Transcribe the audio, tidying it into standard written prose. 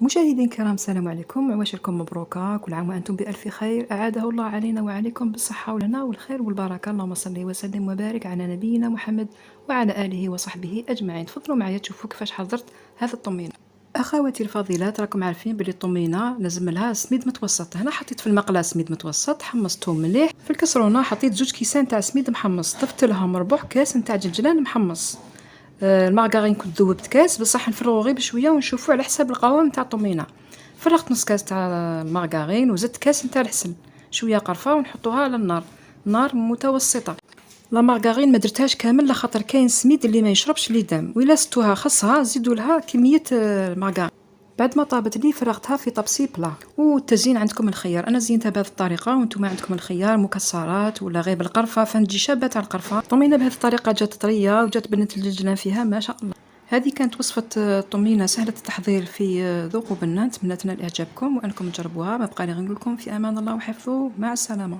مشاهدين الكرام، السلام عليكم، عواشركم مبروكة، كل عام وأنتم بألف خير، أعاده الله علينا وعليكم بالصحة والهنا والخير والبركة. اللهم صل وسلم وبارك على نبينا محمد وعلى آله وصحبه أجمعين. تفضلوا معايا تشوفوا كيفاش حضرت هذا الطمينة. أخواتي الفضيلات، راكم عارفين بلي الطمينة لازم لها سميد متوسط. هنا حطيت في المقلاة سميد متوسط، حمصتهم مليح. في الكسرونة حطيت 2 كيسان تاع سميد محمص، ضفت لهم ربع كاس نتاع جلجلان محمص. المارغرين كنت ذوبت كاس، بصح نفرغو غير بشويه ونشوفوا على حساب القوام نتاع الطمينه. فرغت نص كاس تاع المارغرين وزدت كاس نتاع العسل، شويه قرفه ونحطوها على النار، نار متوسطه. لا مارغرين ما درتهاش كامل لخاطر كاين سميد اللي ما يشربش لي دم، وإلا ستوها خصها زيدوا لها كميه المارغرين. بعد ما طابت لي فرغتها في طبسي بلا. والتزيين عندكم الخيار، انا زينتها بهذه الطريقه وانتم عندكم الخيار مكسرات ولا غير بالقرفه، فنجي شابه تاع القرفه. الطمينه بهذه الطريقه جات طريه وجات بنت الجلجلان فيها ما شاء الله. هذه كانت وصفه الطمينه سهله التحضير في ذوقوا بنا. نتمنى تنال اعجابكم وانكم تجربوها. ما بقى لي غير نقول لكم في امان الله وحفظه، مع السلامه.